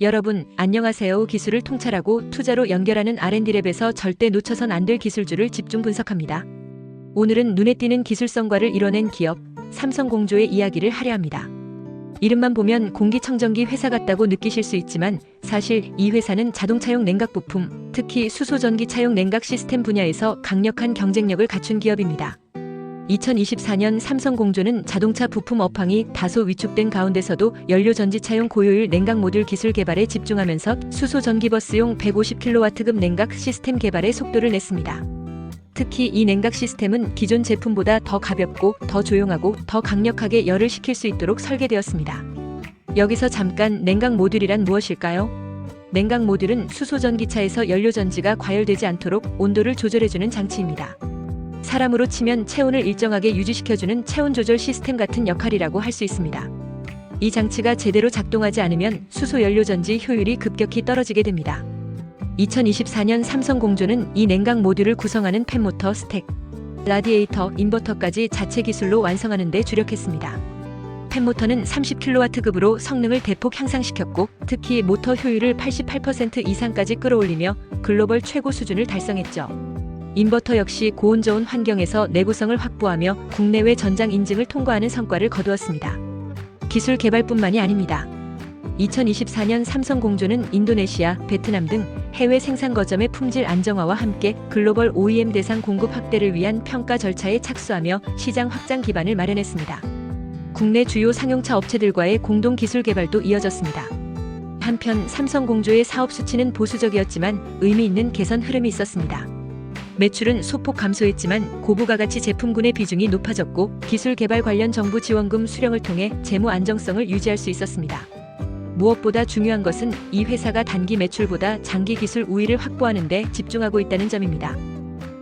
여러분, 안녕하세요. 기술을 통찰하고 투자로 연결하는 R&D랩에서 절대 놓쳐선 안 될 기술주를 집중 분석합니다. 오늘은 눈에 띄는 기술성과를 이뤄낸 기업, 삼성공조의 이야기를 하려 합니다. 이름만 보면 공기청정기 회사 같다고 느끼실 수 있지만 사실 이 회사는 자동차용 냉각 부품, 특히 수소전기차용 냉각 시스템 분야에서 강력한 경쟁력을 갖춘 기업입니다. 2024년 삼성공조는 자동차 부품 업황이 다소 위축된 가운데서도 연료전지차용 고효율 냉각 모듈 기술 개발에 집중하면서 수소전기버스용 150kW급 냉각 시스템 개발에 속도를 냈습니다. 특히 이 냉각 시스템은 기존 제품보다 더 가볍고 더 조용하고 더 강력하게 열을 식힐 수 있도록 설계되었습니다. 여기서 잠깐 냉각 모듈이란 무엇일까요? 냉각 모듈은 수소전기차에서 연료전지가 과열되지 않도록 온도를 조절해주는 장치입니다. 사람으로 치면 체온을 일정하게 유지시켜주는 체온 조절 시스템 같은 역할이라고 할 수 있습니다. 이 장치가 제대로 작동하지 않으면 수소 연료전지 효율이 급격히 떨어지게 됩니다. 2024년 삼성공조는 이 냉각 모듈을 구성하는 팬모터, 스택, 라디에이터, 인버터까지 자체 기술로 완성하는 데 주력했습니다. 팬모터는 30kW급으로 성능을 대폭 향상시켰고 특히 모터 효율을 88% 이상까지 끌어올리며 글로벌 최고 수준을 달성했죠. 인버터 역시 고온 저온 환경에서 내구성을 확보하며 국내외 전장 인증을 통과하는 성과를 거두었습니다. 기술 개발뿐만이 아닙니다. 2024년 삼성공조는 인도네시아, 베트남 등 해외 생산 거점의 품질 안정화와 함께 글로벌 OEM 대상 공급 확대를 위한 평가 절차에 착수하며 시장 확장 기반을 마련했습니다. 국내 주요 상용차 업체들과의 공동 기술 개발도 이어졌습니다. 한편 삼성공조의 사업 수치는 보수적이었지만 의미 있는 개선 흐름이 있었습니다. 매출은 소폭 감소했지만 고부가가치 제품군의 비중이 높아졌고 기술 개발 관련 정부 지원금 수령을 통해 재무 안정성을 유지할 수 있었습니다. 무엇보다 중요한 것은 이 회사가 단기 매출보다 장기 기술 우위를 확보하는 데 집중하고 있다는 점입니다.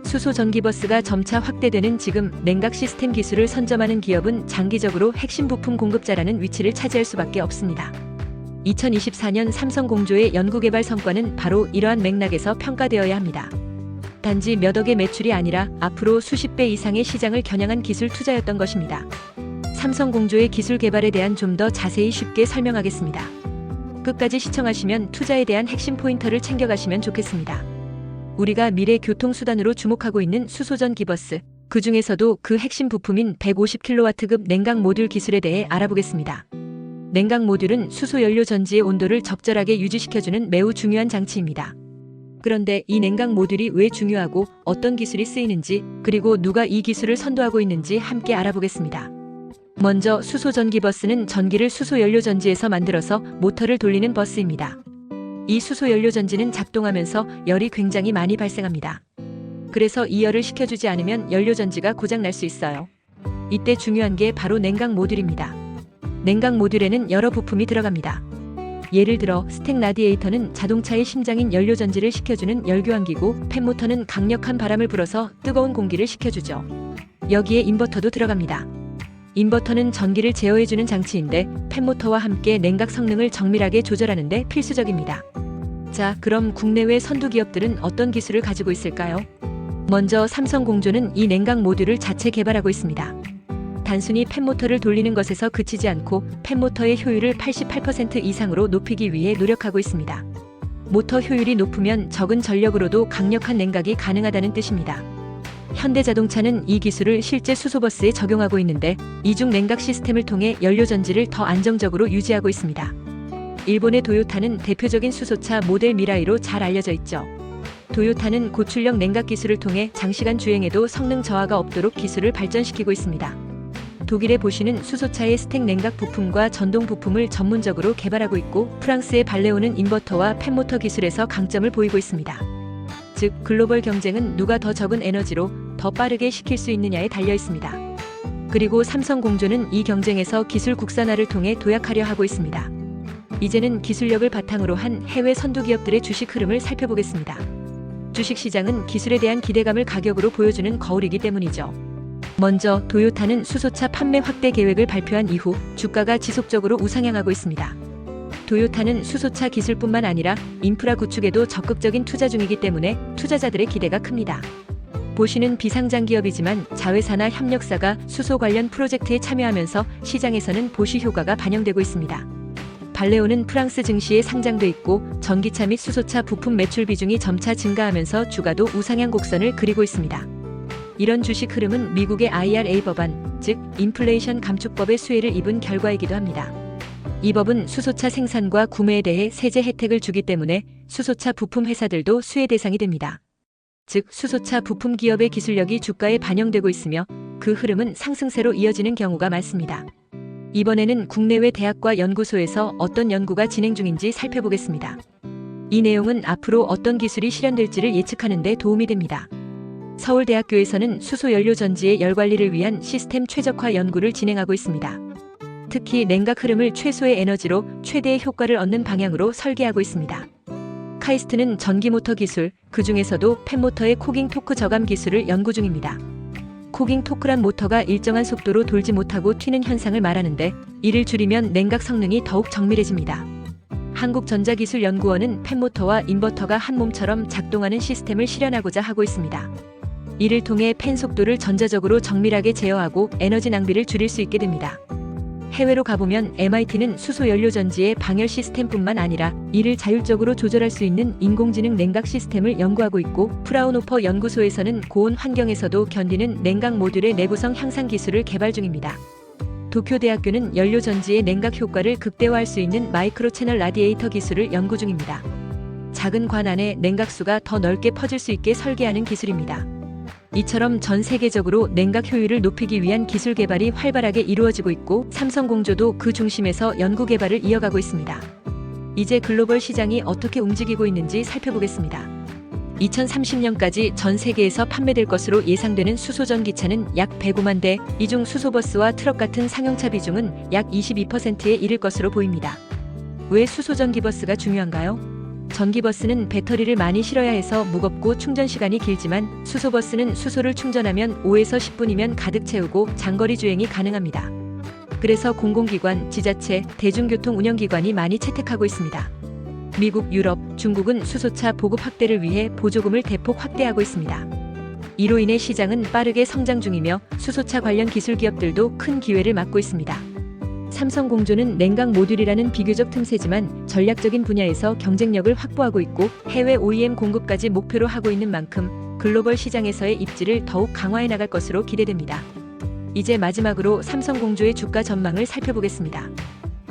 수소 전기버스가 점차 확대되는 지금 냉각 시스템 기술을 선점하는 기업은 장기적으로 핵심 부품 공급자라는 위치를 차지할 수밖에 없습니다. 2024년 삼성공조의 연구개발 성과는 바로 이러한 맥락에서 평가되어야 합니다. 단지 몇 억의 매출이 아니라 앞으로 수십 배 이상의 시장을 겨냥한 기술 투자였던 것입니다. 삼성공조의 기술 개발에 대한 좀 더 자세히 쉽게 설명하겠습니다. 끝까지 시청하시면 투자에 대한 핵심 포인터를 챙겨가시면 좋겠습니다. 우리가 미래 교통수단으로 주목하고 있는 수소전기버스, 그 중에서도 그 핵심 부품인 150kW급 냉각 모듈 기술에 대해 알아보겠습니다. 냉각 모듈은 수소 연료 전지의 온도를 적절하게 유지시켜주는 매우 중요한 장치입니다. 그런데 이 냉각 모듈이 왜 중요하고 어떤 기술이 쓰이는지 그리고 누가 이 기술을 선도하고 있는지 함께 알아보겠습니다. 먼저 수소전기버스는 전기를 수소연료전지에서 만들어서 모터를 돌리는 버스입니다. 이 수소연료전지는 작동하면서 열이 굉장히 많이 발생합니다. 그래서 이 열을 식혀주지 않으면 연료전지가 고장날 수 있어요. 이때 중요한 게 바로 냉각 모듈입니다. 냉각 모듈에는 여러 부품이 들어갑니다. 예를 들어 스택 라디에이터는 자동차의 심장인 연료전지를 식혀주는 열교환기고 팬모터는 강력한 바람을 불어서 뜨거운 공기를 식혀주죠. 여기에 인버터도 들어갑니다. 인버터는 전기를 제어해주는 장치인데 팬모터와 함께 냉각 성능을 정밀하게 조절하는 데 필수적입니다. 자, 그럼 국내외 선두 기업들은 어떤 기술을 가지고 있을까요? 먼저 삼성공조는 이 냉각 모듈을 자체 개발하고 있습니다. 단순히 팬모터를 돌리는 것에서 그치지 않고 팬모터의 효율을 88% 이상으로 높이기 위해 노력하고 있습니다. 모터 효율이 높으면 적은 전력으로도 강력한 냉각이 가능하다는 뜻입니다. 현대자동차는 이 기술을 실제 수소버스에 적용하고 있는데 이중 냉각 시스템을 통해 연료전지를 더 안정적으로 유지하고 있습니다. 일본의 도요타는 대표적인 수소차 모델 미라이로 잘 알려져 있죠. 도요타는 고출력 냉각 기술을 통해 장시간 주행에도 성능 저하가 없도록 기술을 발전시키고 있습니다. 독일의 보쉬는 수소차의 스택 냉각 부품과 전동 부품을 전문적으로 개발하고 있고 프랑스의 발레오는 인버터와 팬모터 기술에서 강점을 보이고 있습니다. 즉, 글로벌 경쟁은 누가 더 적은 에너지로 더 빠르게 식힐 수 있느냐에 달려 있습니다. 그리고 삼성공조는 이 경쟁에서 기술 국산화를 통해 도약하려 하고 있습니다. 이제는 기술력을 바탕으로 한 해외 선두 기업들의 주식 흐름을 살펴보겠습니다. 주식시장은 기술에 대한 기대감을 가격으로 보여주는 거울이기 때문이죠. 먼저 도요타는 수소차 판매 확대 계획을 발표한 이후 주가가 지속적으로 우상향하고 있습니다. 도요타는 수소차 기술뿐만 아니라 인프라 구축에도 적극적인 투자 중이기 때문에 투자자들의 기대가 큽니다. 보쉬는 비상장 기업이지만 자회사나 협력사가 수소 관련 프로젝트에 참여하면서 시장에서는 보쉬 효과가 반영되고 있습니다. 발레오는 프랑스 증시에 상장돼 있고 전기차 및 수소차 부품 매출 비중이 점차 증가하면서 주가도 우상향 곡선을 그리고 있습니다. 이런 주식 흐름은 미국의 IRA 법안, 즉 인플레이션 감축법의 수혜를 입은 결과이기도 합니다. 이 법은 수소차 생산과 구매에 대해 세제 혜택을 주기 때문에 수소차 부품 회사들도 수혜 대상이 됩니다. 즉 수소차 부품 기업의 기술력이 주가에 반영되고 있으며 그 흐름은 상승세로 이어지는 경우가 많습니다. 이번에는 국내외 대학과 연구소에서 어떤 연구가 진행 중인지 살펴보겠습니다. 이 내용은 앞으로 어떤 기술이 실현될지를 예측하는 데 도움이 됩니다. 서울대학교에서는 수소연료 전지의 열관리를 위한 시스템 최적화 연구를 진행하고 있습니다. 특히 냉각 흐름을 최소의 에너지로 최대의 효과를 얻는 방향으로 설계하고 있습니다. 카이스트는 전기모터 기술, 그 중에서도 팬모터의 코깅 토크 저감 기술을 연구 중입니다. 코깅 토크란 모터가 일정한 속도로 돌지 못하고 튀는 현상을 말하는데 이를 줄이면 냉각 성능이 더욱 정밀해집니다. 한국전자기술연구원은 팬모터와 인버터가 한 몸처럼 작동하는 시스템을 실현하고자 하고 있습니다. 이를 통해 팬 속도를 전자적으로 정밀하게 제어하고 에너지 낭비를 줄일 수 있게 됩니다. 해외로 가보면 MIT는 수소연료전지의 방열 시스템뿐만 아니라 이를 자율적으로 조절할 수 있는 인공지능 냉각 시스템을 연구하고 있고 프라운호퍼 연구소에서는 고온 환경에서도 견디는 냉각 모듈의 내구성 향상 기술을 개발 중입니다. 도쿄대학교는 연료전지의 냉각 효과를 극대화할 수 있는 마이크로 채널 라디에이터 기술을 연구 중입니다. 작은 관 안에 냉각수가 더 넓게 퍼질 수 있게 설계하는 기술입니다. 이처럼 전 세계적으로 냉각 효율을 높이기 위한 기술 개발이 활발하게 이루어지고 있고 삼성공조도 그 중심에서 연구 개발을 이어가고 있습니다. 이제 글로벌 시장이 어떻게 움직이고 있는지 살펴보겠습니다. 2030년까지 전 세계에서 판매될 것으로 예상되는 수소전기차는 약 105만 대, 이 중 수소버스와 트럭 같은 상용차 비중은 약 22%에 이를 것으로 보입니다. 왜 수소전기버스가 중요한가요? 전기버스는 배터리를 많이 실어야 해서 무겁고 충전 시간이 길지만 수소버스는 수소를 충전하면 5에서 10분이면 가득 채우고 장거리 주행이 가능합니다. 그래서 공공기관, 지자체, 대중교통 운영기관이 많이 채택하고 있습니다. 미국, 유럽, 중국은 수소차 보급 확대를 위해 보조금을 대폭 확대하고 있습니다. 이로 인해 시장은 빠르게 성장 중이며 수소차 관련 기술 기업들도 큰 기회를 맞고 있습니다. 삼성공조는 냉각 모듈이라는 비교적 틈새지만 전략적인 분야에서 경쟁력을 확보하고 있고 해외 OEM 공급까지 목표로 하고 있는 만큼 글로벌 시장에서의 입지를 더욱 강화해 나갈 것으로 기대됩니다. 이제 마지막으로 삼성공조의 주가 전망을 살펴보겠습니다.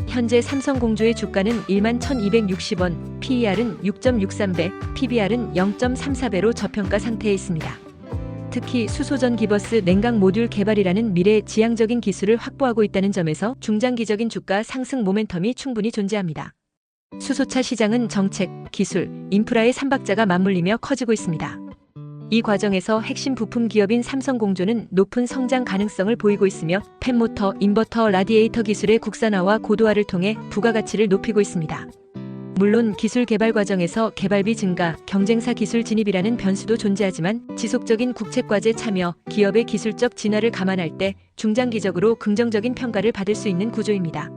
현재 삼성공조의 주가는 11,260원, PER은 6.63배, PBR은 0.34배로 저평가 상태에 있습니다. 특히 수소전기버스 냉각 모듈 개발이라는 미래지향적인 기술을 확보하고 있다는 점에서 중장기적인 주가 상승 모멘텀이 충분히 존재합니다. 수소차 시장은 정책, 기술, 인프라의 삼박자가 맞물리며 커지고 있습니다. 이 과정에서 핵심 부품 기업인 삼성공조는 높은 성장 가능성을 보이고 있으며 팬모터, 인버터, 라디에이터 기술의 국산화와 고도화를 통해 부가가치를 높이고 있습니다. 물론 기술 개발 과정에서 개발비 증가, 경쟁사 기술 진입이라는 변수도 존재하지만 지속적인 국책과제 참여, 기업의 기술적 진화를 감안할 때 중장기적으로 긍정적인 평가를 받을 수 있는 구조입니다.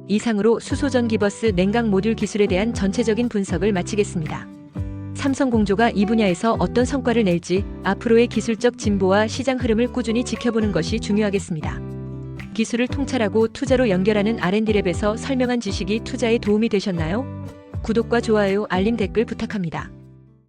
이상으로 수소전기버스 냉각 모듈 기술에 대한 전체적인 분석을 마치겠습니다. 삼성공조가 이 분야에서 어떤 성과를 낼지 앞으로의 기술적 진보와 시장 흐름을 꾸준히 지켜보는 것이 중요하겠습니다. 기술을 통찰하고 투자로 연결하는 R&D랩에서 설명한 지식이 투자에 도움이 되셨나요? 구독과 좋아요, 알림, 댓글 부탁합니다.